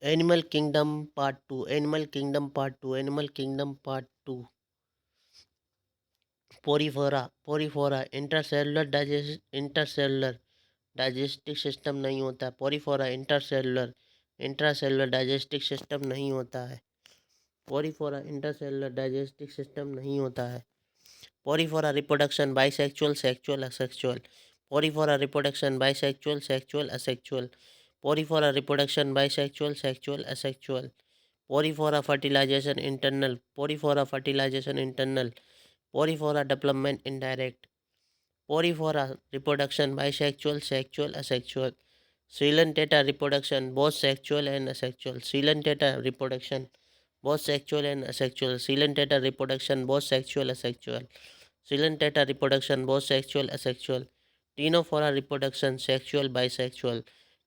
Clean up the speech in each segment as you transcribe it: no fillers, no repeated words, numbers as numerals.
Animal kingdom part two, animal kingdom part two, animal kingdom part two. Porifera, Porifera intercellular digestive system नहीं होता। Porifera intercellular intracellular digestive system नहीं होता है। पोरीफोरा intercellular digestive system नहीं होता है। Porifera reproduction bisexual, sexual, asexual. Porifera reproduction bisexual, sexual, asexual. Porifera reproduction bisexual, sexual, asexual. Porifera fertilisation internal, Porifera fertilisation internal. Porifera development indirect. Porifera reproduction bisexual, sexual, asexual. Coelentata reproduction both sexual and asexual. Coelentata reproduction both sexual and asexual. Coelentata reproduction both sexual, asexual. Coelentata reproduction both sexual, asexual. Ctenophora reproduction sexual, bisexual.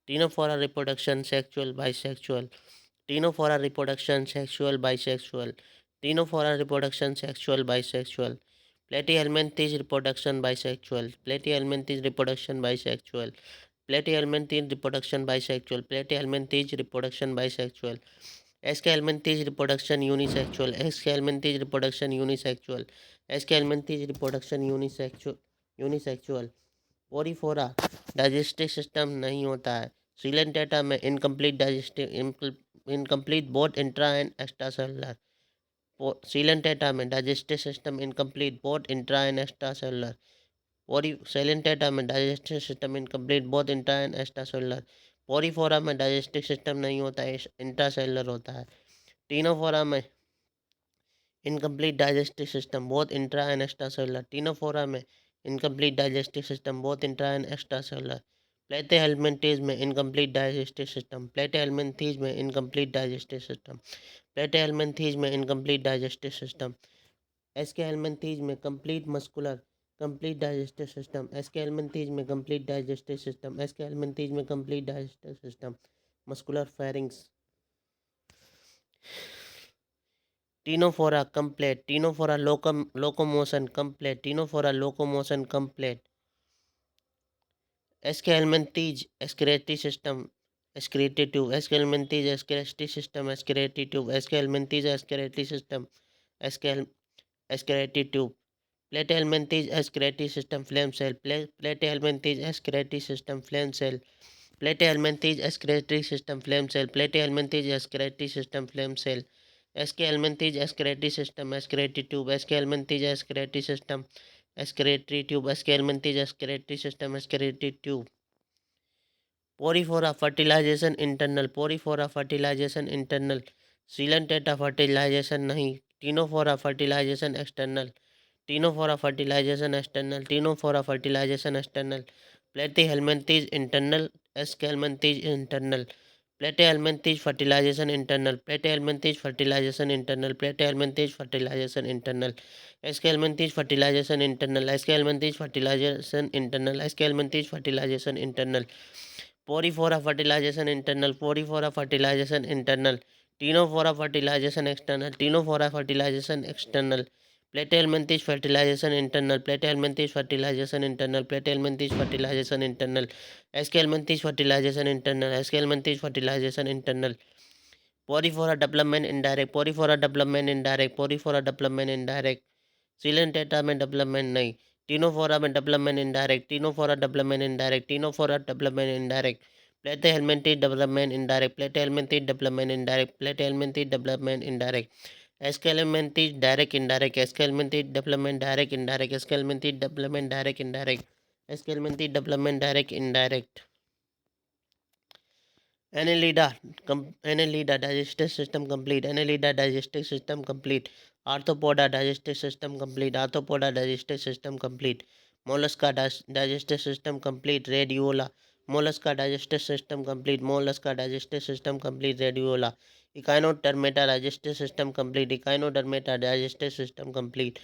Ctenophora reproduction sexual, bisexual. Ctenophora reproduction sexual, bisexual. Ctenophora reproduction sexual, bisexual. Platyhelminthes reproduction bisexual. Platyhelminthes reproduction bisexual. Platyhelminthes reproduction bisexual. Platyhelminthes reproduction bisexual. Eschelminthes reproduction unisexual. Eschelminthes reproduction unisexual. Eschelminthes reproduction unisexual. Porifera digestive system नहीं होता है। Coelenterata में incomplete both intra and extra cellular. Coelenterata में digestive system incomplete both intra and extra cellular. Coelenterata में digestive system incomplete both intra and extra cellular. Porifera में digestive system नहीं होता है, इंट्रा सेलुलर होता है। टीनोफोरा में incomplete digestive system both intra and extra cellular. Ctenophora में incomplete digestive system both intra and extra cellular. Platyhelminthes में incomplete digestive system. प्लेटेहेल्मिन्थेस में इनकम्प्लीट डाइजेस्टिव सिस्टम। प्लेटेहेल्मिन्थेस में इनकम्प्लीट डाइजेस्टिव सिस्टम। एस्केहेल्मिन्थेस में complete digestive system. Aschelminthes में complete digestive system. Aschelminthes में complete digestive system. Muscular pharynx. Ctenophora complete. Ctenophora locomotion complete. Ctenophora locomotion complete. Aschelminthes excretory system, excretory tube. Aschelminthes excretory system, excretory tube. Aschelminthes excretory system, excretory tube. Platyhelminthes excretory system flame cell. Platyhelminthes excretory system flame cell. Platyhelminthes excretory system flame cell. Platyhelminthes excretory system flame cell. Eschelminthes excretory system excretory tube. Eschelminthes excretory system excretory tube. Eschelminthes excretory system excretory tube. Porifera fertilization internal. Porifera fertilization internal. Coelentata fertilization नहीं. Ctenophora fertilization external. Ctenophora fertilization external. Ctenophora fertilization external. Platyhelminthes internal. Eschelminthes internal. Platyhelminthes fertilization internal. Platyhelminthes fertilization internal. Platyhelminthes fertilization internal. Eschelminthes fertilization internal. Eschelminthes fertilization internal. Eschelminthes fertilization internal. Porifera fertilization internal. Porifera fertilization internal. Ctenophora fertilization external. Ctenophora fertilization external. Platyhelminthes fertilization internal. Platyhelminthes fertilization internal. Platyhelminthes fertilization internal. Eschelminthes fertilization internal. Eschelminthes fertilization internal. Porifera development indirect. Porifera development indirect. Porifera development indirect. Coelentata में development नहीं। Ctenophora में development indirect. Ctenophora development indirect. Ctenophora development indirect. Platyhelminthes development indirect. Platyhelminthes development indirect. Platyhelminthes development indirect. Aschelminthes direct indirect. Aschelminthes development direct indirect. Aschelminthes development direct indirect. Aschelminthes development direct indirect. Annelida digestive system complete. Annelida digestive system complete. Arthropoda digestive system complete. Arthropoda digestive system complete. Mollusca digestive system complete. Radiola. Mollusca digestive system complete. Mollusca digestive system complete. Radiola. Echinodermata digestive system complete. Echinodermata digestive system complete.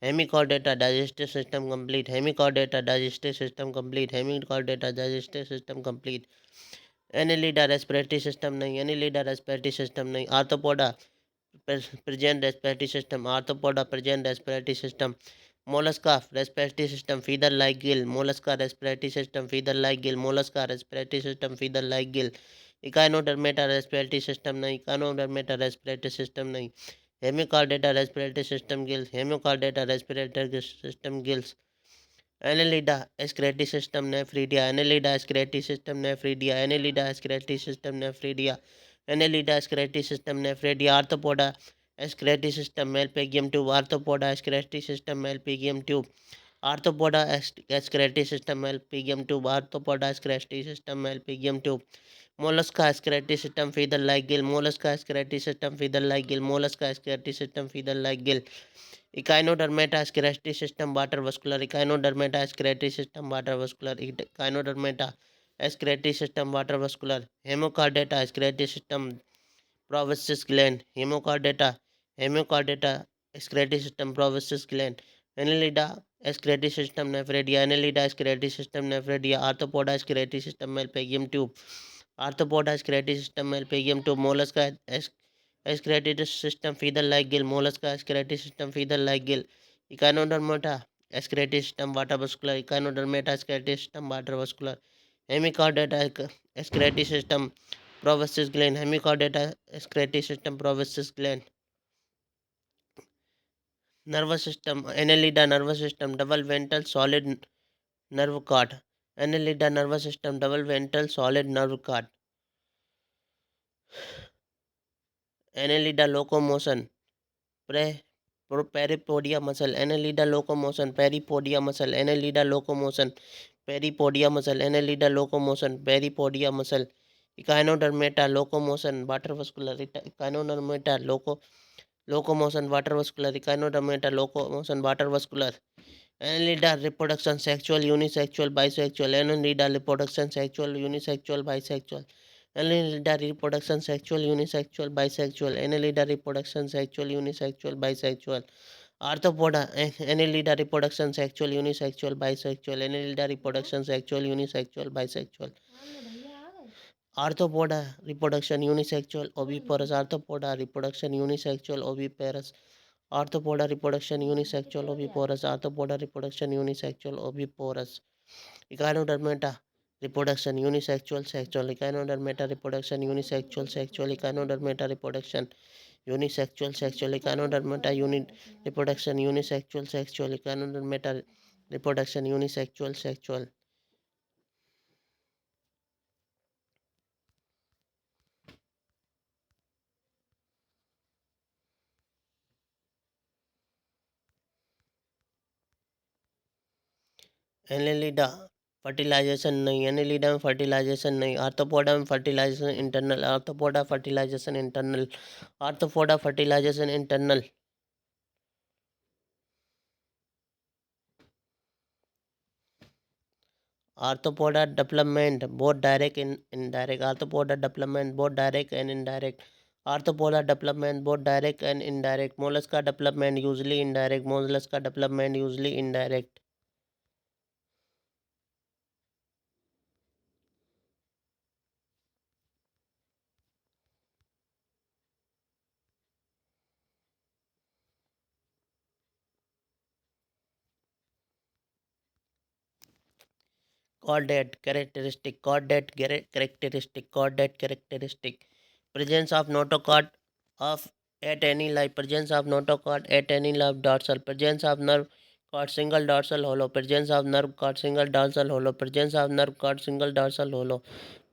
Hemichordata digestive system complete. Hemichordata digestive system complete. Hemichordata digestive system complete. Annelida respiratory system नहीं। Annelida respiratory system नहीं। Arthropoda present respiratory system. Arthropoda present respiratory system. Mollusca respiratory system feather like gill. Mollusca respiratory system feather like gill. Mollusca respiratory system feather like gill. Echinodermata respiratory system नहीं, Echinodermata respiratory system नहीं, Hemichordata respiratory system gills, Hemichordata respiratory system gills, Annelida excretory system nephridia, Annelida excretory system nephridia, Annelida excretory system nephridia, Annelida excretory system nephridia, arthropoda excretory system Malpighian tube, Arthropoda excretory system Malpighian tube, Arthropoda excretory system Malpighian tube, Arthropoda excretory system Malpighian tube, Mollusca excretory system feather like gill, Mollusca excretory system feather like gill, Mollusca excretory system feather like gill, Echinodermata excretory system water vascular, Echinodermata excretory system water vascular, Echinodermata excretory system water vascular, Hemichordata excretory system proboscis gland, Hemichordata Hemichordata excretory system proboscis gland, Annelida excretory system nephridia, Annelida excretory system nephridia, Arthropoda excretory system Malpighian tube, Arthropoda excretory system Malpighian tube, Mollusca excretory system feeder like gill, mollusca excretory system feeder like gill, echinodermata excretory system water vascular, echinodermata excretory system water vascular, hemichordata excretory system proboscis gland, hemichordata excretory system proboscis gland, nervous system annelida nervous system double ventral solid nerve cord, annelida nervous system double ventral solid nerve cord, annelida locomotion peripodia muscle, annelida locomotion peripodia muscle, annelida locomotion peripodia muscle, annelida locomotion peripodia muscle, echinodermata locomotion water vascular, echinodermata locomotion water vascular, echinodermata locomotion water vascular, annelida reproduction sexual unisexual bisexual, annelida reproduction sexual unisexual bisexual, annelida reproduction sexual unisexual bisexual, annelida reproduction sexual unisexual bisexual, arthropoda annelida reproduction sexual unisexual bisexual, annelida reproduction sexual unisexual bisexual, arthropoda reproduction unisexual oviparous, arthropoda reproduction unisexual oviparous, arthropoda reproduction unisexual oviparous, arthropoda reproduction unisexual oviparous, echinodermata reproduction unisexual sexual, echinodermata reproduction unisexual sexual, echinodermata reproduction unisexual sexual, echinodermata reproduction unisexual sexual, echinodermata reproduction unisexual sexual. Annelida fertilization नहीं, annelida में fertilization नहीं, arthropoda में fertilization internal, arthropoda fertilization internal, arthropoda fertilization internal, arthropoda development both direct and indirect, arthropoda development both direct and indirect, arthropoda development both direct and indirect, mollusca development usually indirect, mollusca development usually indirect. Chordate characteristic, chordate characteristic, chordate characteristic, presence of notochord of at any live, presence of notochord at any live dorsal, presence of nerve cord single dorsal hollow, presence of nerve cord single dorsal hollow, presence of nerve cord single dorsal hollow,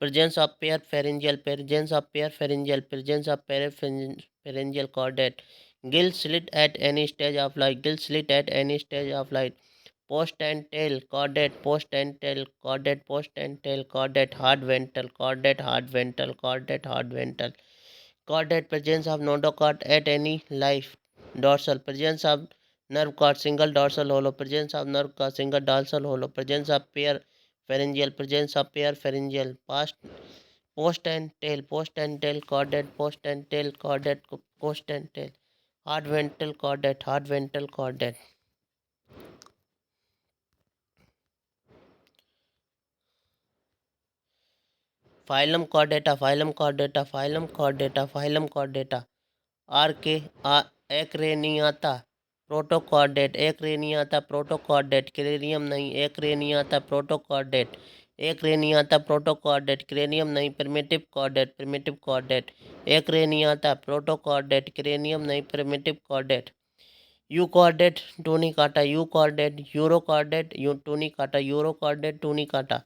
presence of pair pharyngeal, presence of pair pharyngeal, presence of pharyngeal chordate, gill slit at any stage of life, gill slit at any stage of life, post and tail chordate, post and tail chordate, post and tail chordate, hard ventral chordate, hard ventral chordate, hard ventral chordate, presence of notochord at any life dorsal, presence of nerve cord single dorsal hollow, presence of nerve cord single dorsal hollow, presence of pair pharyngeal, presence of pair pharyngeal, post and tail, post and tail chordate, post and tail chordate, post and tail, hard ventral chordate, hard ventral chordate. Phylum Chordata, phylum Chordata, phylum Chordata, phylum Chordata, Acraniata, Protochordate, Acraniata, Protochordate, Cranium नहीं, Acraniata, Protochordate, एक रे नहीं आता protochordate, cranium नहीं primitive chordate, primitive chordate. Acraniata protochordate, cranium नहीं primitive chordate. Urochordate Tunicata, urochordate, urochordate, यू Tunicata, urochordate Tunicata.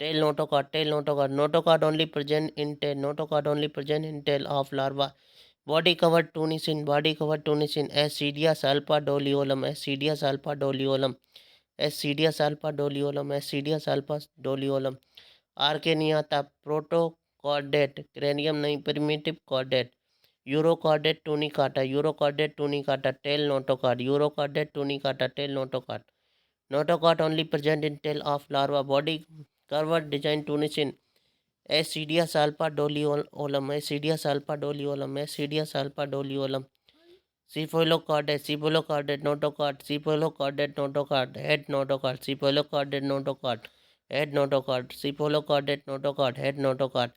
Tail notochord, tail notochord, notochord only present in tail, notochord only present in tail of larva. Body covered tunicin, body covered tunicin, Ascidia Salpa Doliolum, Ascidia Salpa Doliolum, Ascidia Salpa Doliolum, Ascidia Salpa Doliolum. Are के नहीं आता protochordate, cranium नहीं primitive chordate. Urochordate to नहीं काटा, urochordate Tunicata. Tail notochord, urochordate Tunicata, tail notochord. Notochord only present in tail of larva. Body curved design tunicin, Ascidia Salpa Doliolum, Ascidia Salpa Doliolum, Ascidia Salpa Doliolum. Cephalochordate, cephalochordate, notochord, cephalochordate, notochord, head notochord, cephalochordate, notochord, head notochord, cephalochordate, notochord, head notochord.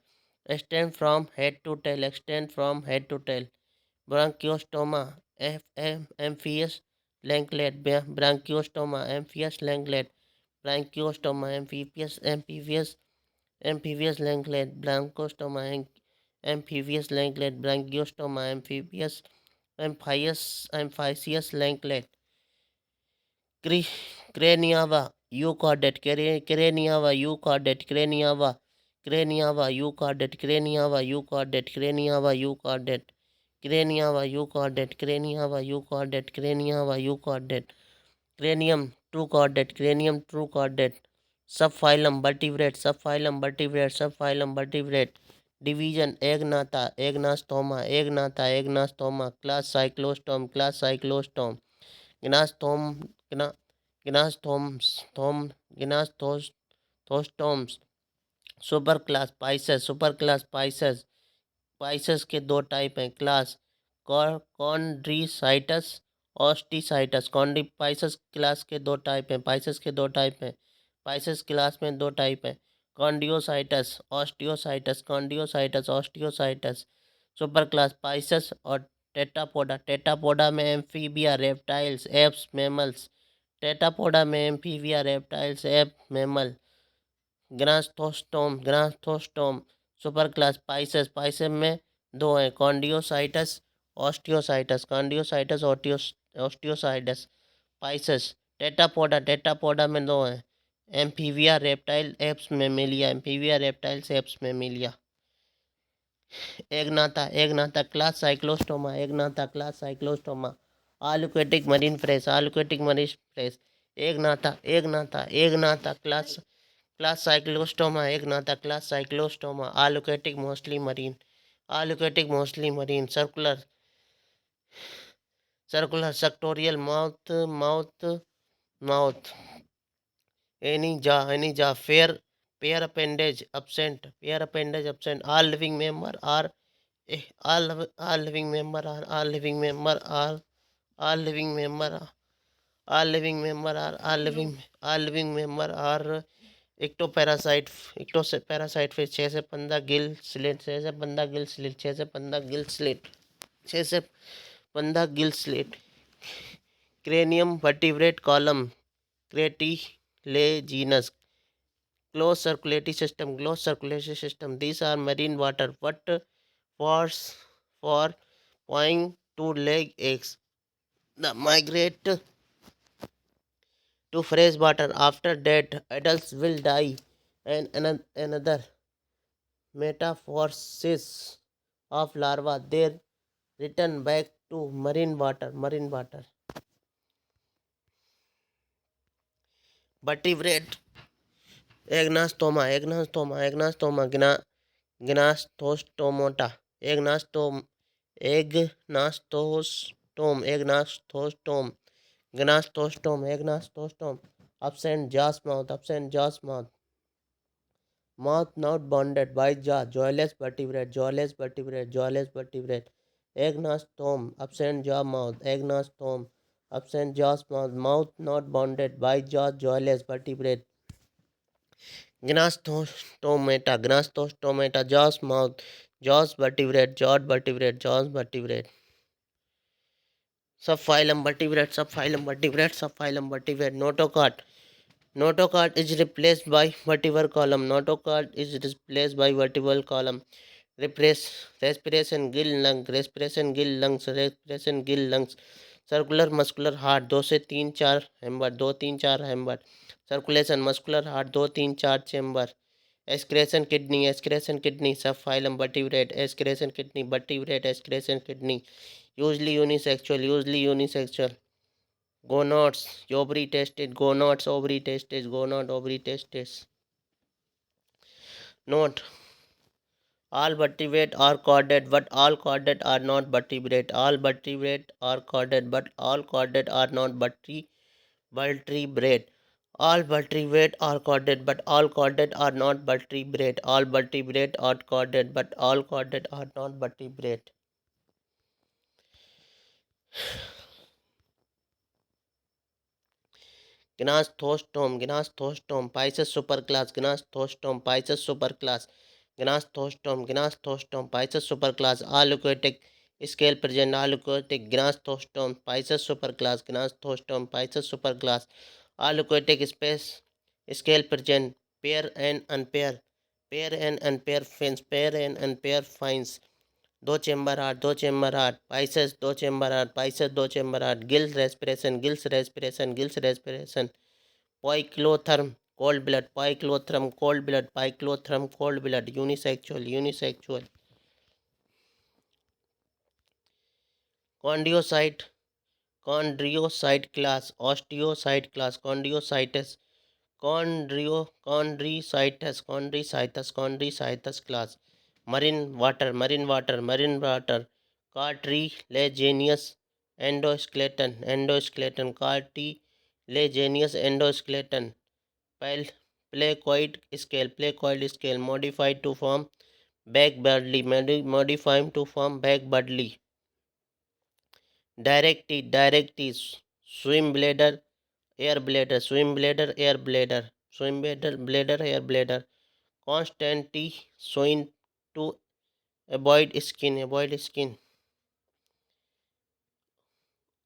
Extend from head to tail, extend from head to tail. Branchiostoma, amphibious langlet, branchiostoma, amphibious langlet, branchiostoma, amphibious langlet, branchiostoma, amphibious langlet, branchiostoma, amphibious langlet. Craniava, euchordate, craniava, euchordate, craniava, craniava, euchordate, craniava, euchordate, craniava, euchordate, craniava, euchordate, craniava, euchordate, craniava, euchordate. Cranium, true chordate, cranium, true chordate. Subphylum, vertebrate, subphylum, vertebrate, subphylum, vertebrate. Division, Agnatha, Agnastoma, Agnatha, Agnastoma. Class Cyclostome, class Cyclostome. Gnasthom, gna, Gnasthoms, Gnasthostomes. Super class Pisces, super class Pisces. Pisces के दो type हैं class, कॉन्ड्रीसाइटस, ऑस्टिसाइटस। कॉन्ड्री Pisces class के दो type हैं, Pisces के दो type हैं, Pisces class में दो टाइप हैं, chondrocytes, osteocytes, chondrocytes, osteocytes. Super class Pisces और टेटापोडा, टेटापोडा में Amphibia, reptiles, Aves, mammals. Tetrapoda में Amphibia, reptiles, Aves, mammal. Gnathostome, gnathostome. Super class Pisces, Pisces में दो हैं, chondrocytes, osteocytes, chondrocytes, ऑस्टियोसाइटस। Pisces. टेटापोडा, Tetrapoda में दो हैं, Amphibia, reptile, Aves Mammalia, Amphibia, reptiles, Aves Mammalia. Agnatha, Agnatha class Cyclostomata, Agnatha class Cyclostomata. Aquatic marine fresh, aquatic marine fresh. Agnatha, Agnatha, Agnatha class Cyclostomata, Agnatha class Cyclostomata. Aquatic mostly marine, aquatic mostly marine. Circular, circular suctorial mouth, mouth, mouth. any jaw, fair, pair appendage absent, pair appendage absent. All living member are all living member are all living member are all living member are all living member are all living member are इक्टोपैरासाइट, इक्टोपैरासाइट फिर 6 से 15 Gill slit, 6 से 15 Gill slit, 6 से 15 Gill slit, 6 से 15 Gill slit. Cranium vertebrate column, cartilaginous. Closed circulatory system, closed circulatory system. These are marine water. What force for point to lay eggs? The migrate to fresh water. After that, adults will die, and another metamorphosis of larva. They return back to marine water. Marine water. Vertebrate. Agnastoma, agnastoma, agnastoma. Gnastostomata, egnastom, egnastostom, egnastostom, gnastostom, egnastostom. Absent jaws mouth, absent jaws mouth. Mouth not bounded by jaw, jawless vertebrate, jawless vertebrate, jawless vertebrate. Egnastom, absent jaw mouth, egnastom, absent jaws mouth. Mouth not bounded by jaw, jawless vertebrate. Gnastostomata, gnastostomata, jaws mouth, jaws vertebrate, jaws vertebrate, jaws vertebrate. Subphylum vertebrate, subphylum vertebrate, subphylum vertebrate. Notochord, Notochord is replaced by vertebral column. Notochord is replaced by vertebral column. Respiration gill lung, respiration gill lungs, respiration gill lungs. Circular muscular heart 2 से 3 4 chamber, 2 3 4 chamber. Circulation muscular heart 2 3 4 chamber. Excretion kidney, excretion kidney sub phylum vertebrate, excretion kidney vertebrate, excretion kidney. Usually unisexual. Gonads, ovary testis, gonads, ovary testis, gonad, ovary testis. Note: all vertebrate are corded, but all corded are not vertebrate. All vertebrate are corded, but all corded are not vertebrate. All vertebrate are corded, but all corded are not vertebrate. All vertebrate are corded, but all corded are not vertebrate. Gnathostom, Pisces superclass. Pisces superclass. Pisces superclass. All aquatic scale present. All aquatic Pisces superclass. Pisces superclass. All aquatic space scale present. Pair and unpair. Pair and unpair fins. Pair and unpair fins. दो chamber heart. Pisces 2 chamber heart. Pisces 2 chamber heart. Gills respiration. Poikilotherm, cold blood. Poikilotherm, cold blood. Poikilotherm, cold blood. Unisexual. Chondriocyte, class. Osteocyte class. Chondriocytes class. Marine water. Cartilaginous endoskeleton. Cartilaginous endoskeleton. Placoid scale. Modified to form back Birdly. Directees. Swim bladder, air bladder. Air bladder. Constantly showing to avoid skin.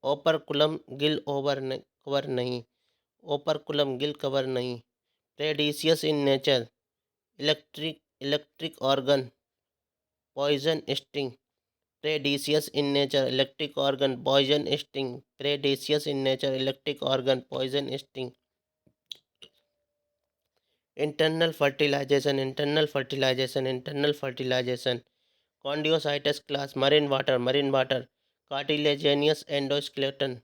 Operculum gill cover नहीं. Predaceous in nature. Electric organ. Poison sting. Predaceous in nature. Electric organ. Poison sting. Predaceous in nature. Electric organ. Poison sting. Internal fertilization. Chondriocytes class. Marine water. Cartilaginous endoskeleton.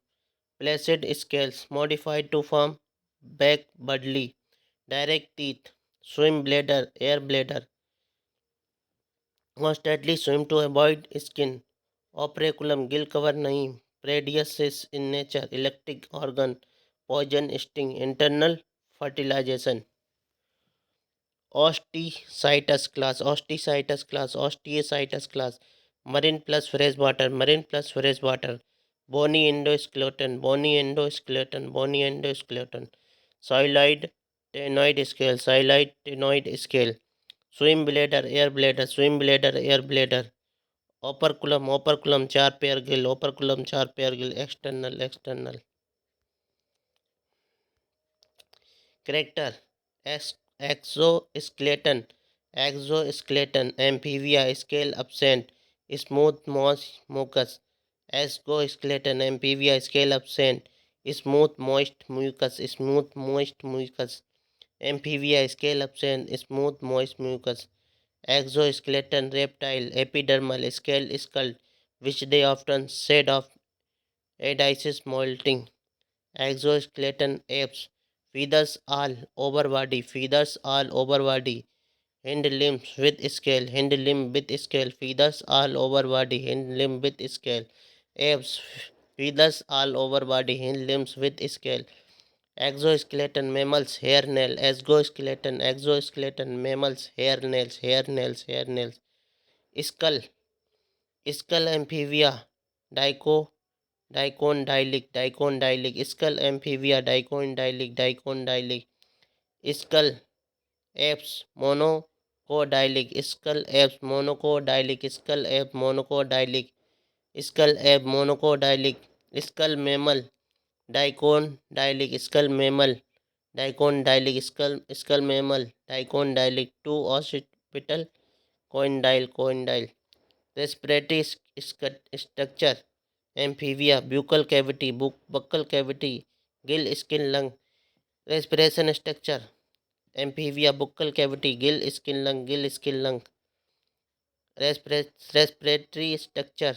Placid scales. Modified to form back Birdly. Direct teeth. Swim bladder. Air bladder. Constantly swim to avoid skin. Operculum gill cover नहीं. Predaceous in nature. Electric organ. Poison sting. Internal fertilization. Osteocytes class. Marine plus fresh water. Bony endoskeleton. Xyloid tenoid scale. Swim bladder, air bladder. Operculum 4 pair gill. External. Character. Exoskeleton. Amphibia. Scale absent. Smooth mucus. Exoskeleton. Amphibia. Scale absent. Smooth moist mucus. Amphibia. Scale absent. Smooth moist mucus. Exoskeleton. Reptile. Epidermal. Scale skull, which they often shed of adhesive molting. Exoskeleton. Apes. Feathers all over body. Hind limbs with scale. Feathers all over body. Hind limb with scale. Apes. Feathers all over body. Hind limbs with scale. Exoskeleton mammals. Hair nail. Exoskeleton mammals. Hair nails. Skull. Amphibia. Dicondylic. Skull amphibia. Dicondylic. Skull apes monocotylic. Skull ape monocotylic. Skull mammal dicondylic. Skull mammal dicondylic skull mammal, dicondylic, 2 occipital, condyle, respiratory structure, amphibia, buccal cavity, buccal cavity, gill, skin, lung, respiration structure, amphibia, buccal cavity, gill, skin, lung, gill, skin, lung, respiratory structure,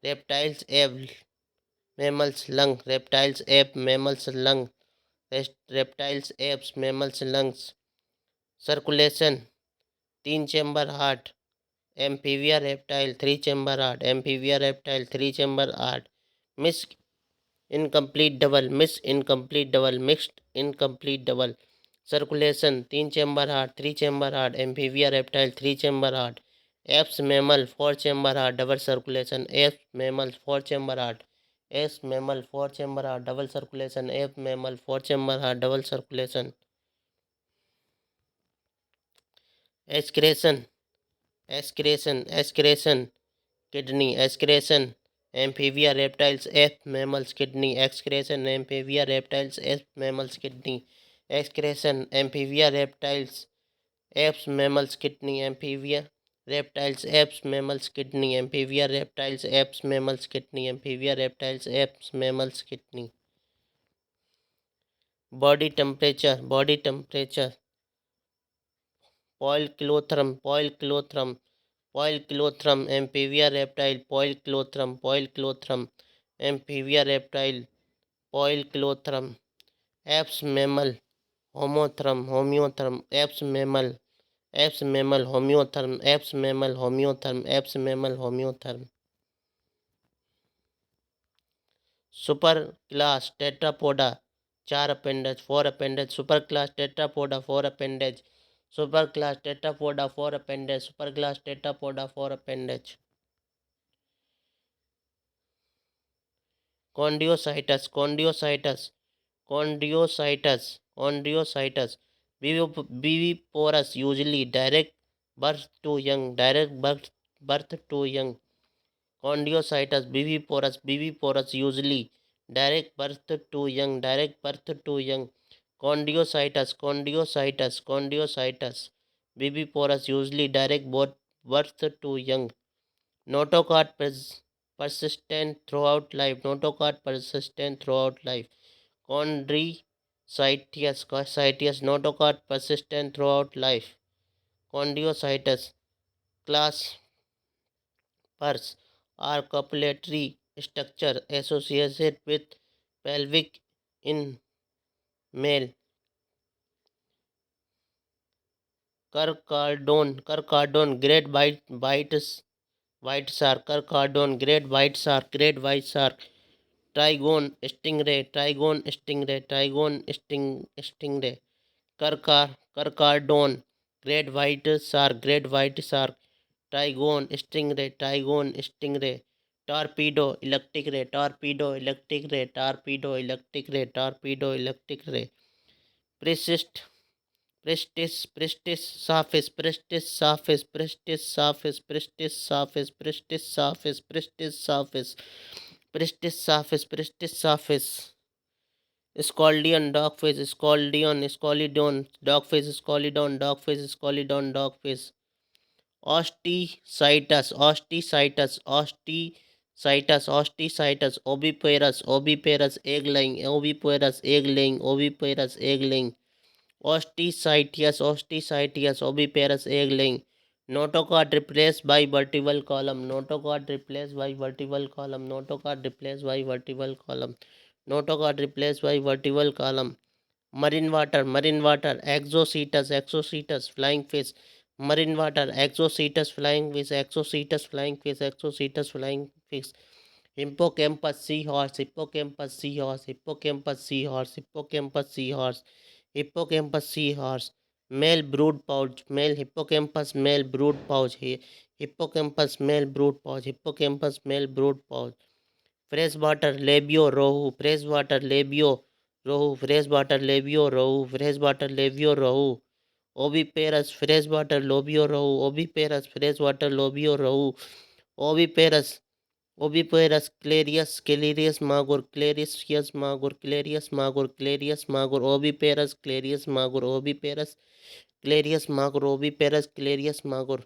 reptiles, ape, mammals, lung, reptiles, ape, mammals, lung, reptiles, apes, mammals, lungs, circulation, 3 chamber heart, amphibia reptile, 3 chamber heart, amphibia reptile, 3 chamber heart, mixed incomplete double, mixed incomplete double, circulation, 3 chamber heart, 3 chamber heart, amphibia reptile, 3 chamber heart, apes mammal, 4 chamber heart, double circulation, apes mammal, 4 chamber heart, apes mammal, 4 chamber heart, double circulation, apes mammal, 4 chamber heart, double circulation, excretion, excretion, kidney, excretion, amphibia reptiles, ape mammals, kidney, excretion, amphibia reptiles, ape mammals, kidney, excretion, amphibia reptiles, apes mammals, kidney, amphibia reptiles, apes mammals, kidney, amphibia reptiles, apes mammals, kidney, amphibia reptiles, apes mammals, kidney. Body temperature, Poikilothrum, amphibia reptile, Poikilothrum, amphibia reptile, Poikilothrum, apes mammal, apes mammal, homeotherm. Superclass tetrapoda, 4 appendage, 4 appendage, superclass tetrapoda, 4 appendage, superclass tetrapoda, 4 appendage, superclass tetrapoda, 4 appendage. Chondriocytes, viviparous, usually direct to young. Chondriocytes, viviparous, usually direct birth to young. Chondriocytes, viviparous, usually birth to young. Notochord persistent throughout life. Chondriocytes, notochord persistent throughout life. Chondriocytes, class purse are copulatory structure associated with pelvic in male. Carcardon, white shark, great white shark, Trigone stingray, Carcardon, great white shark, Trigone stingray, torpedo electric ray, persist, prestige surface, Scaldion, dogfish, osticytus, egg laying, oviparous, egg laying, notochord replaced by vertebral column, notochord replaced by vertebral column, marine water, exocetus, flying fish, marine water, exocetus, flying fish, hippocampus, seahorse, male brood pouch, male brood pouch, freshwater labio rohu, oviparous, freshwater labio rohu, oviparous, Oviparous Clarius Calarius Magur Clarisius Magur Clarius Magur Clarius Magur Oviparous Clarius Magur Oviparous Clarius Magur Oviparous Clarius Magur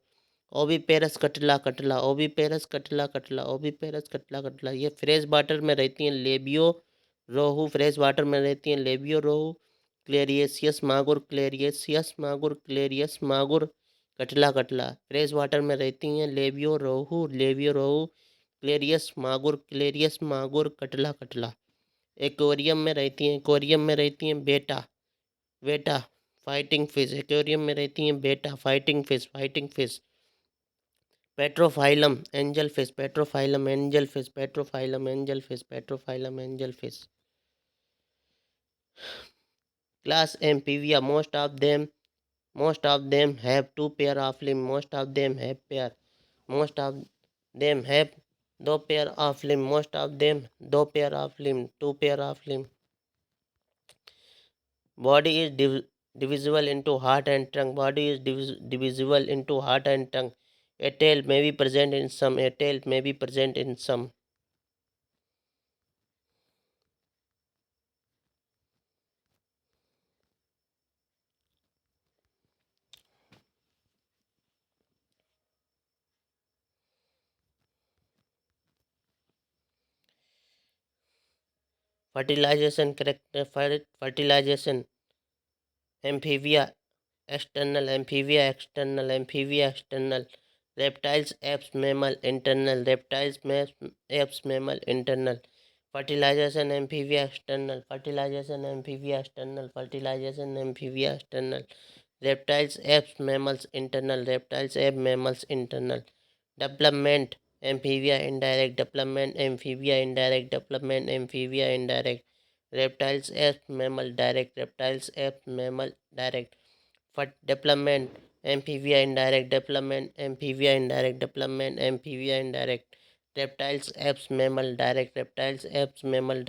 oviparous Catla catla oviparous Catla catla oviparous Catla catla. ये fresh water में रहती हैं। Labio रोहू fresh water में रहती हैं। Labio रोहू क्लेरियसियस मागुर क्लेरियसियस मागुर Clarias मागुर कटला कटला फ्रेश वाटर में रहती हैं। लेबियो रोहू क्लेरियस मागुर कटला कटला। एक्वेरियम में रहती हैं। एक्वेरियम में रहती हैं बेटा बेटा फाइटिंग फिश। एक्वेरियम में रहती हैं बेटा fighting fish. Pterophyllum angel fish Pterophyllum angel fish Pterophyllum angel fish Pterophyllum angel fish. Class amphibia most of them have two pair of limb most of them have दो pair of limb most of them दो pair of limb two pair of limb। Body is divisible into heart and trunk body is divisible into heart and trunk। A tail may be present in some a tail may be present in some। Fertilization amphibia external reptiles apes mammal internal fertilization amphibia external reptiles apes mammals internal development development amphibia indirect reptiles apes mammal direct development amphibia indirect development amphibia indirect reptiles apes mammal direct apes mammals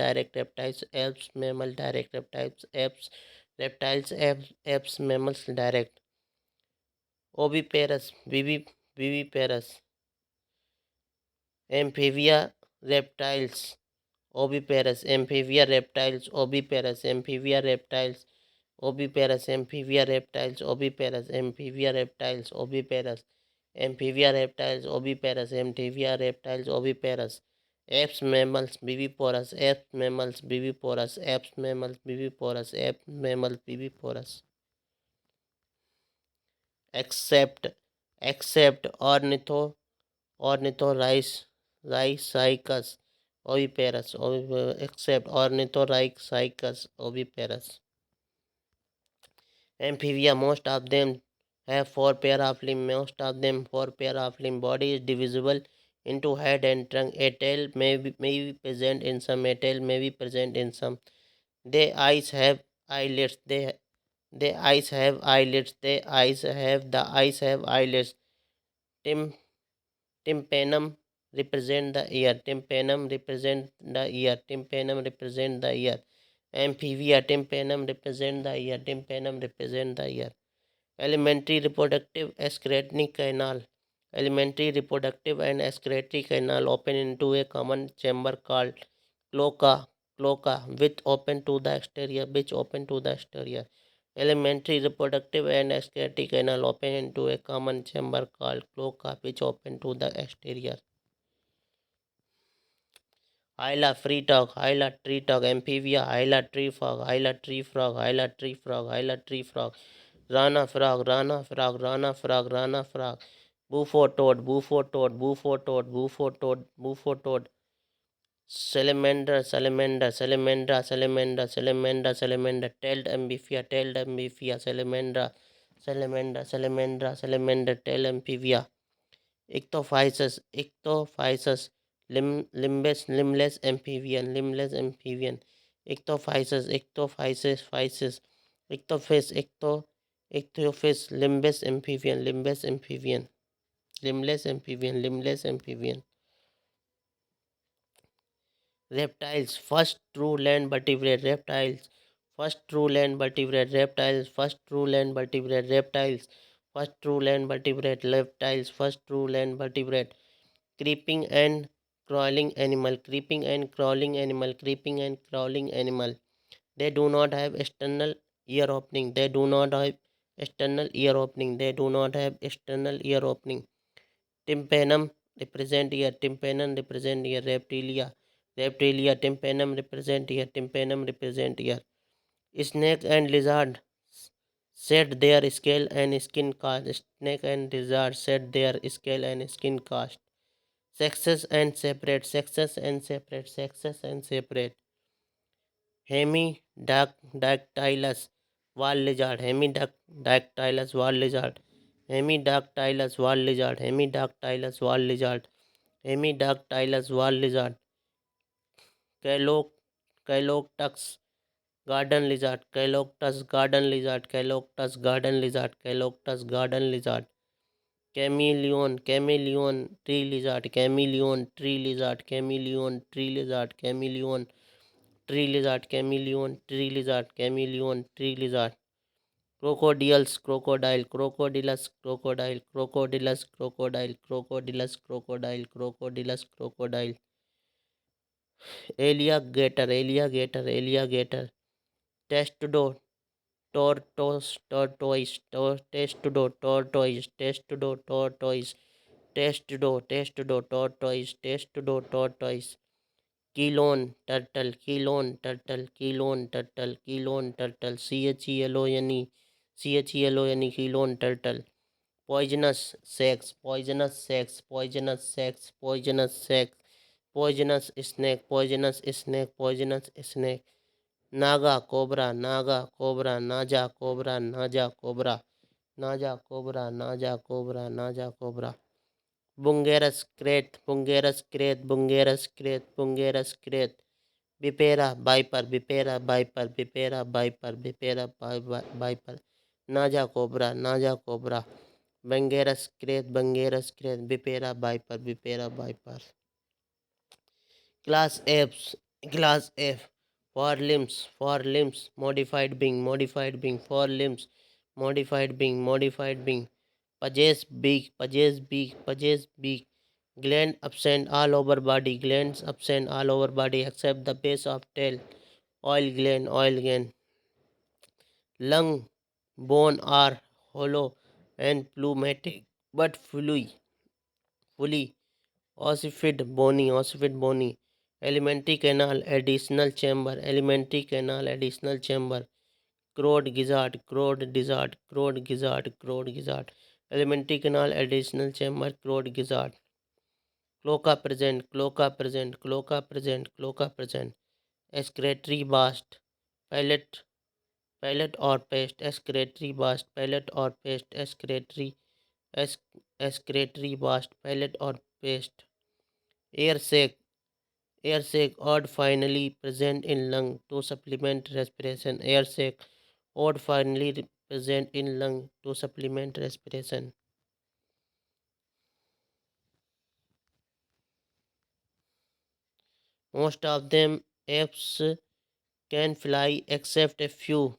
direct oviparous viviparous amphibia reptiles oviparous amphibia reptiles oviparous amphibia reptiles oviparous amphibia reptiles oviparous amphibia reptiles oviparous amphibia reptiles oviparous amphibia reptiles oviparous apes mammals viviparous apes mammals viviparous apes mammals viviparous apes mammals viviparous except Ornithorhynchus oviparous except Ornithorhynchus oviparous amphibia most of them have four pair of limb body is divisible into head and trunk a tail may be present in some they eyes have eyelids they eyes have eyelids the eyes have eyelids Tim, tympanum represent the ear amphibia tympanum represent the ear elementary reproductive and excretory canal open into a common chamber called cloaca which open to the exterior elementary reproductive and excretory canal open into a common chamber called cloaca which open to the exterior Hyla tree dog amphibia Hyla tree frog Hyla tree frog Rana frog Bufo toad salamander tailed amphibia Ichthyophysis limbless amphibian ichthyophis limbless amphibian reptiles first true land vertebrate reptiles first true land vertebrate reptiles first true land vertebrate reptiles first true land vertebrate reptiles first true land vertebrate creeping and crawling animal, creeping and crawling animal, creeping and crawling animal. They do not have external ear opening. They do not have external ear opening. They do not have external ear opening. Tympanum represent ear. Tympanum represent ear. Reptilia. Reptilia. Tympanum represent ear. Tympanum represent ear. Snake and lizard shed their scale and skin cast. Snake and lizard shed their scale and skin cast. Sexes and separate. Sexes and separate. Sexes and separate. Hemidactylus wall lizard. Hemidactylus wall lizard. Hemidactylus wall lizard. Hemidactylus wall lizard. Hemidactylus wall lizard. Caeloctus garden lizard. Caeloctus garden lizard. Caeloctus garden lizard. Caeloctus garden lizard. Chameleon tree lizard. Chameleon tree lizard. Chameleon tree lizard. Chameleon tree lizard. Chameleon tree lizard. Chameleon tree lizard. Crocodiles, crocodile, crocodilus, crocodile, crocodilus, crocodile, crocodilus, crocodile, crocodilus, crocodile. Alligator, alligator, alligator. Testudo, testudo, tortoise, testudo, tortoise, testudo, tortoise, testudo, tortoise. Keelon, turtle, keelon, turtle, keelon, turtle, keelon, turtle. Chelone, chelone, keelon, turtle. Poisonous sex, poisonous sex, poisonous sex, poisonous sex. Poisonous snake, poisonous snake, poisonous snake. Naga, cobra, naga, cobra, naja, cobra, naja, cobra, naja, cobra, naja, cobra, naja, cobra. Bungerus crate, bungerus crate, bungerus crate, bungerus crate. Vipera, viper, vipera, viper, vipera, viper, vipera, viper. Naja cobra, naja cobra. Bungerus crate, bungerus crate, vipera, viper, vipera, viper. Class F's, class F. For limbs, modified being, modified being, for limbs, modified being, modified being. Pages beak, pages beak, pages beak. Gland absent all over body, glands absent all over body except the base of tail. Oil gland, oil gland. Lung, bone are hollow and plumatic, but fully ossifid bony. Alimentary canal, additional chamber, alimentary canal, additional chamber. Crowed gizzard, crowed gizzard, crowed gizzard, crowed gizzard. Alimentary canal, additional chamber, crowed gizzard. Cloaca present, cloaca present, cloaca present, cloaca present. Excretory bast, palate, palate or paste, excretory bast, palate or paste, excretory, excretory bast, palate or paste. Air sac, air sac, odd finally present in lung to supplement respiration. Air sac, odd finally present in lung to supplement respiration. Most of them apes can fly except a few.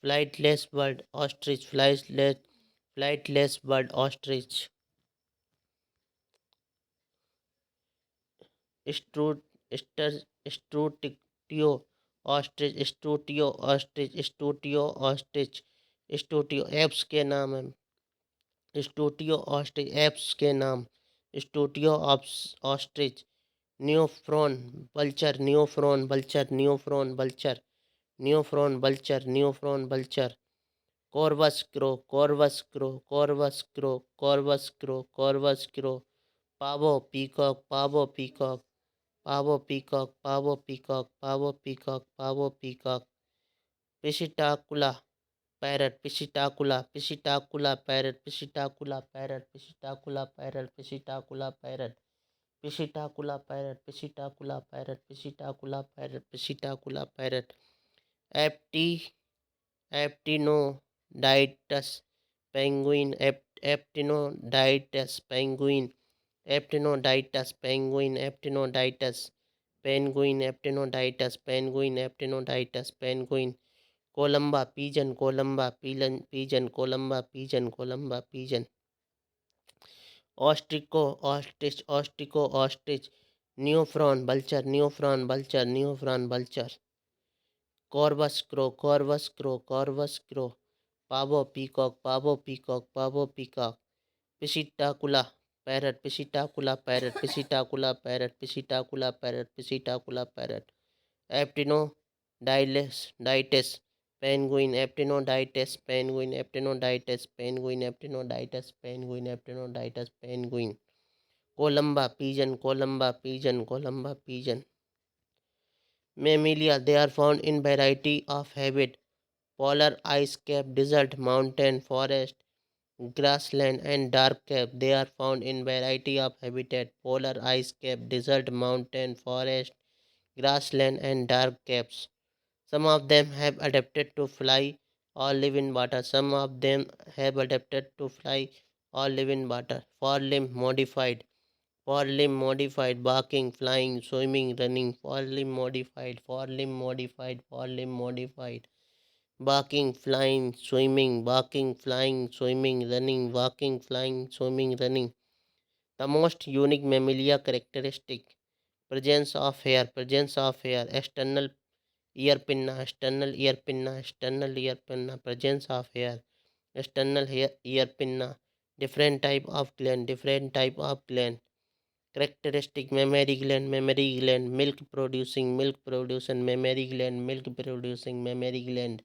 Flightless bird, ostrich, flightless bird, ostrich. Strut, strutio, ostrich, strutio, ostrich, strutio, ostrich, Struthio Aves के नाम है। Struthio ostrich Aves के नाम। Struthio ostrich. Neophron vulture, Neophron vulture, Neophron vulture, Neophron vulture, Neophron vulture. Corvus crow, Corvus crow, Corvus crow, Corvus crow, Corvus crow. Pavo peacock, Pavo peacock, Pavo peacock, Pavo peacock, Pavo peacock, Pavo peacock. Psittacula parrot, Psittacula, Psittacula parrot, Psittacula parrot, Psittacula parrot, Psittacula parrot, Psittacula parrot, Psittacula parrot, Psittacula parrot, Psittacula parrot. एप्टी Aptenodytes penguin, Aptenodytes penguin, Aptenodytes penguin, Aptenodytes penguin, Aptenodytes penguin, Aptenodytes penguin. Columba pigeon, Columba pigeon pigeon, Columba pigeon, Columba pigeon. Struthio ostrich, Struthio ostrich, Neophron vulture, neophron vulture, neophron vulture. Corvus crow, corvus crow, corvus crow. Pavo peacock, pavo peacock, pavo peacock. Piscitacula parrot, piscitacula parrot, piscitacula parrot, piscitacula parrot, piscitacula parrot. Aptenodytes penguin, aptenodytes penguin, aptenodytes penguin, aptenodytes penguin, aptenodytes penguin. Columba pigeon, columba pigeon, columba pigeon. Mammalia, they are found in variety of habitat: polar ice cap, desert, mountain, forest, grassland, and dark cap. They are found in variety of habitat: polar ice cap, desert, mountain, forest, grassland, and dark caps. Some of them have adapted to fly or live in water. Some of them have adapted to fly or live in water. Four-limb modified. Four-limb modified, barking, flying, swimming, running. Four-limb modified, four-limb modified, four-limb modified. Barking, flying, swimming, barking, flying, swimming, running, barking, flying, swimming, running. The most unique mammalia characteristic: presence of hair, external ear pinna, external ear pinna, external ear pinna, presence of hair, external ear pinna. Different type of gland, different type of gland. Characteristic: mammary gland, milk producing, mammary gland, milk producing, mammary gland,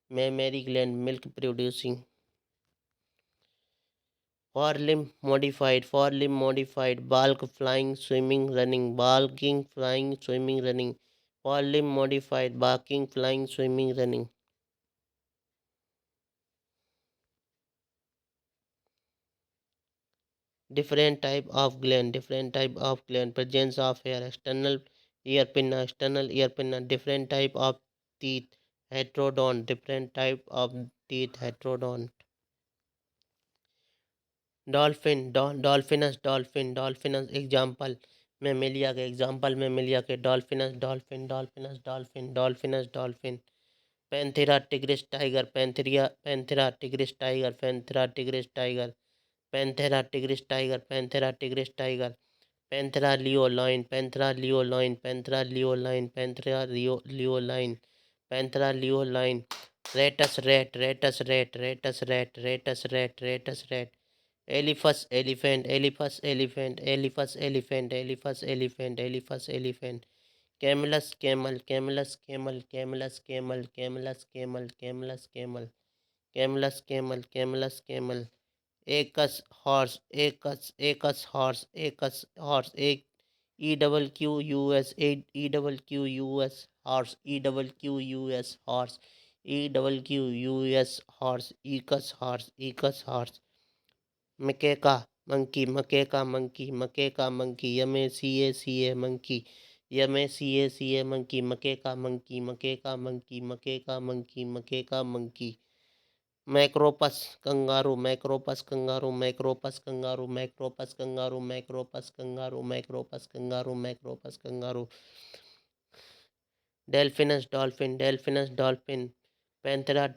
mammary gland, milk producing. Four limb modified, bulk, flying, swimming, running, bulking, flying, swimming, running. Four limb modified, barking, flying, swimming, running. Different type of gland, presence of hair, external ear pinna, different type of teeth, heterodont, different type of teeth, heterodont. Delphinus example Mammalia के dolphin Panthera tigris tiger Panthera leo lion Rattus rat Elephas elephant Camelus camel Equus horse Equus horse Equus horse Macaca monkey Macaca monkey Macropus kangaroo Delphinus dolphin Panthera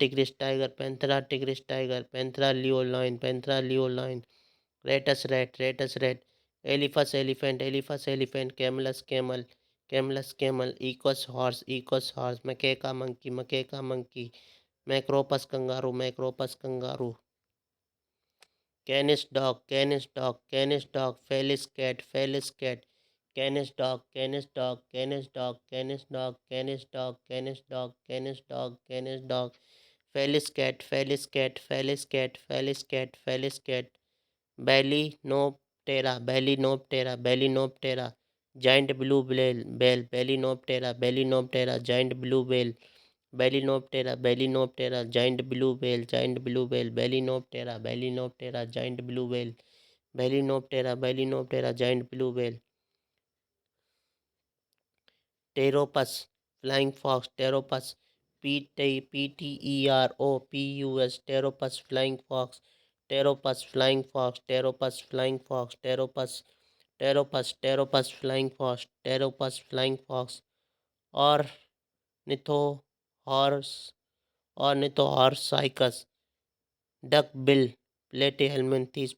leo lion Rattus rat Elephas elephant camel Equus horse Macaca monkey Macropus kangaroo Canis dog Felis cat Balaenoptera giant blue whale Balaenoptera giant blue whale Balaenoptera giant blue whale Pteropus flying fox PTEROPUS Pteropus flying fox ऑर्निथोहॉर्स Ornithorhynchus duck bill Platyhelminthes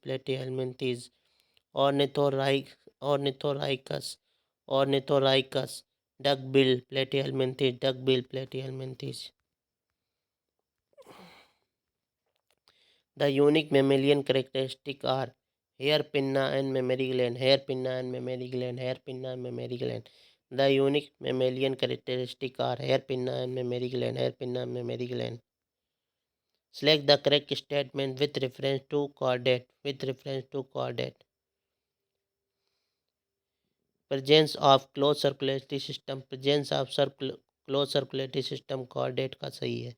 Ornithorhynchus Ornithorhynchus, duck-billed platyhelminthes, duck-billed platyhelminthes. The unique mammalian characteristics are hair pinna and mammary gland, hair pinna and mammary gland, hair pinna and mammary gland. The unique mammalian characteristics are hair pinna and mammary gland, hair pinna and mammary gland. Select the correct statement with reference to chordate. With reference to chordate. Presence of closed circulatory system. Presence of closed circulatory system chordate का सही है.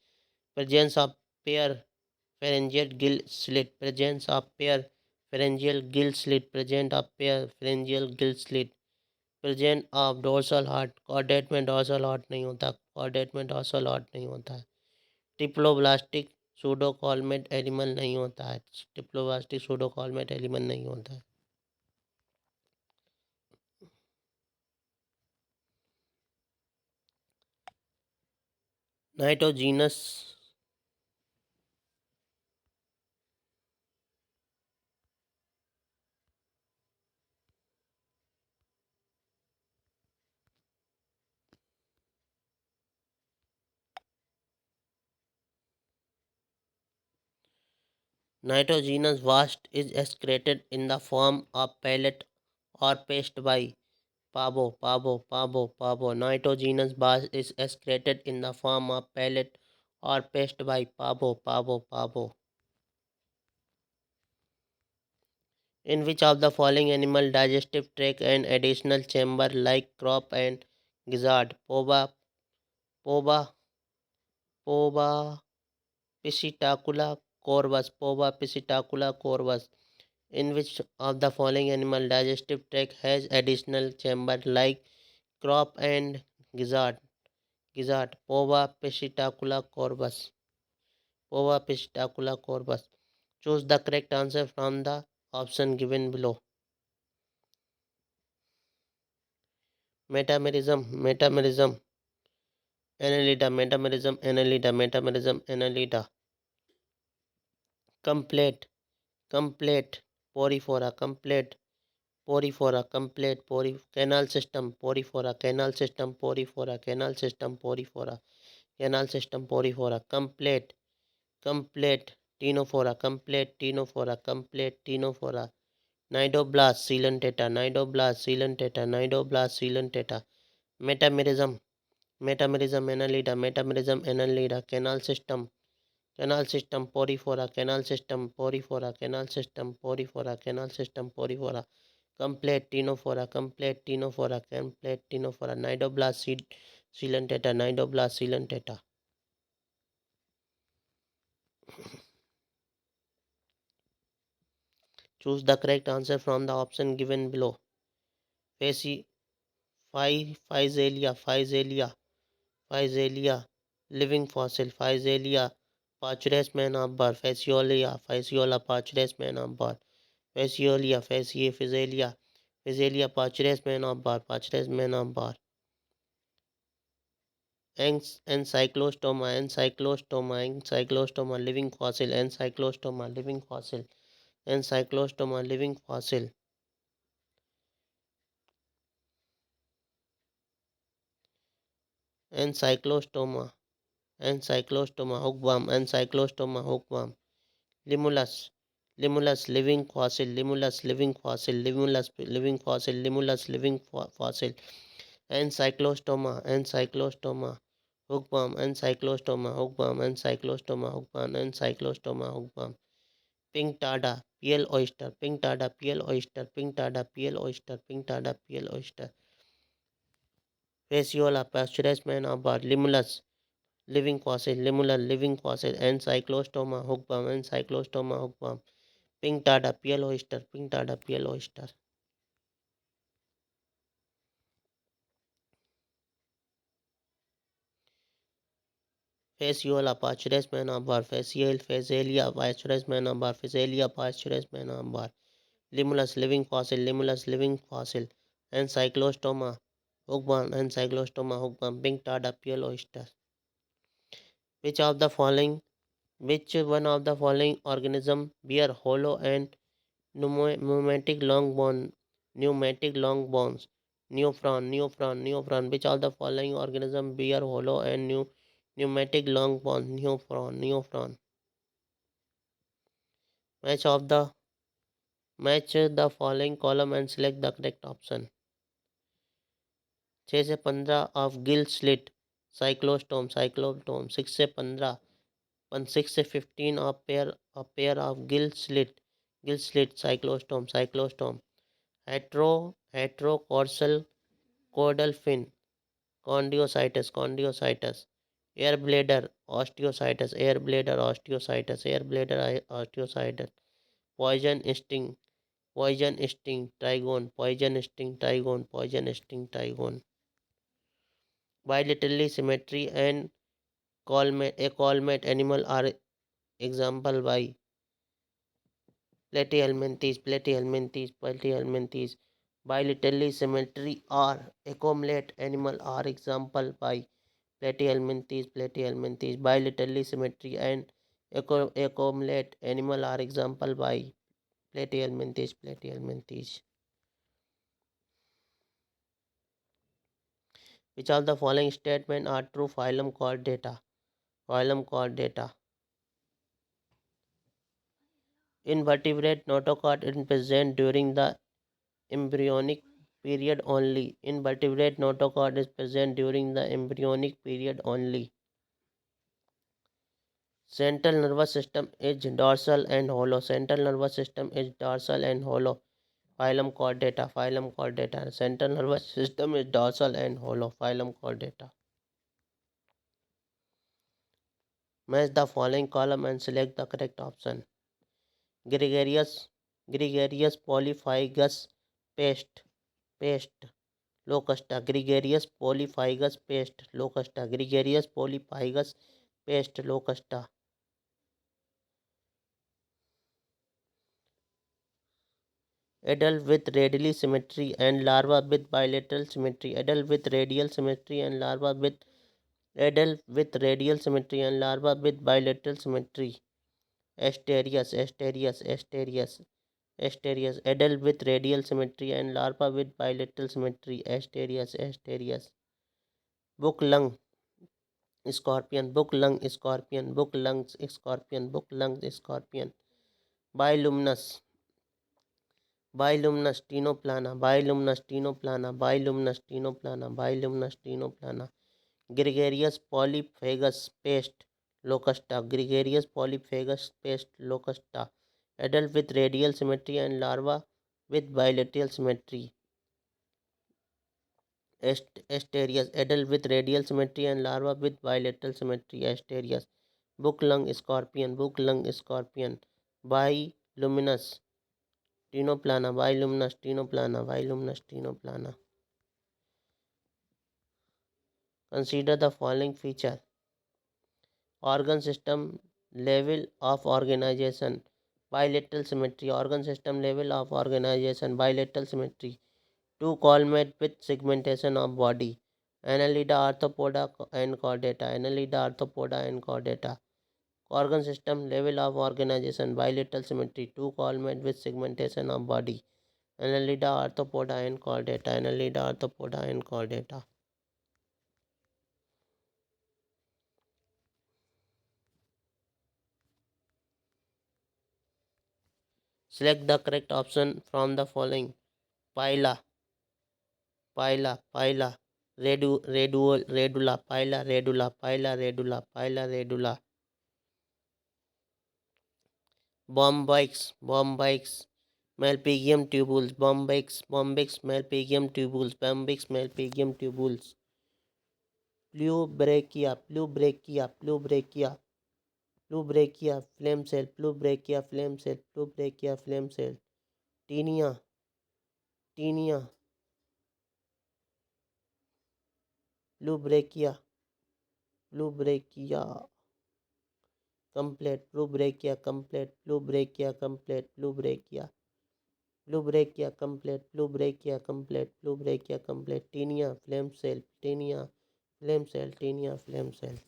Presence of pair pharyngeal gill slit. Presence of pair pharyngeal gill slit. Presence of pair pharyngeal gill slit. Presence of dorsal heart. Chordate में dorsal heart नहीं होता. Chordate में dorsal heart नहीं होता है. Triploblastic pseudocolmate एनिमल नहीं होता है. Triploblastic pseudocolmate एनिमल नहीं होता है. Nitrogenous Nitrogenous waste is excreted in the form of pellet or paste by Pabo. Nitrogenous waste is excreted in the form of pellet or paste by Pabo. In which of the following animal digestive tract and additional chamber like crop and gizzard? Poba, Poba piscitacula corvus. In which of the following animal digestive tract has additional chamber like crop and gizzard? Pova piscitacula corvus. Choose the correct answer from the option given below. Metamerism, annelida. Complete, porifera, canal system, complete, ctenophora, nidoblast, coelentata, metamerism, annelida, canal system, porifera, complete ctenophora, nidoblast, coelentata. Choose the correct answer from the option given below. Physalia, living fossil. Physalia, Pachures man of birth. Physalia, Pachures man of birth. Physalia, Pachures man of birth. Encyclostoma, living fossil. Encyclostoma, living fossil. Encyclostoma, hookworm. Limulus, living fossil. Living fossil. Encyclostoma, hookworm. Pink tada, pale oyster. Fasciola, Pastures man of birth. Limulus, living fossil. Encyclostoma, hookworm. Pink tada, pale oyster. Fasciola, Pastures man of birth. Phasalia, Pastures man of birth. Limulus, living fossil. Encyclostoma, hookworm. Pink tada, pale oyster. Which one of the following organism bear hollow and pneumatic long bones? Neophron. Which of the following organism bear hollow and pneumatic long bones? Neophron. Match the following column and select the correct option. 6 से 15 of gill slit cyclostome. 6 से 15 6 से 15 of pair of gill slit cyclostome. Heterocorsal caudal fin condylocytus. Air bladder osteocytes. Poison sting trigone. Bilaterally symmetry and a colmate animal are example by platyhelminthes. Bilaterally symmetry or accumulate animal are example by platyhelminthes. Bilaterally symmetry and accumulate animal are example by platyhelminthes. Which of the following statement are true? Phylum Chordata. Invertebrate notochord is present during the embryonic period only. Central nervous system is dorsal and hollow. Phylum Chordata. Central nervous system is dorsal and hollow. Phylum Chordata. Match the following column and select the correct option. Gregarious polyphagous pest locusta. Gregarious polyphagous pest locusta. Adult with radial symmetry and larva with bilateral symmetry. Adult with radial symmetry and larva with bilateral symmetry. Asterias. Adult with radial symmetry and larva with bilateral symmetry. Asterias. Book lung scorpion. Book lungs scorpion. Biluminous tenoplana. Gregarious polyphagous pest locusta. Adult with radial symmetry and larva with bilateral symmetry. Asterias. Adult with radial symmetry and larva with bilateral symmetry. Asterias. Book lung scorpion. Biluminous tenoplana. Consider the following feature. Organ system level of organization. Bilateral symmetry. Bilateral symmetry. Two columns with segmentation of body. Annelida, arthropoda and chordata. Organ system level of organization. Bilateral symmetry. Two columns with segmentation of body. Annelida, arthropoda and chordata. Select the correct option from the following. Pila. Redula. Bombyx. Malpighium tubules. Pleubrakia flame cell. Tinea. Pleubrakia complete. Pleubrakia complete. Tinea flame cell.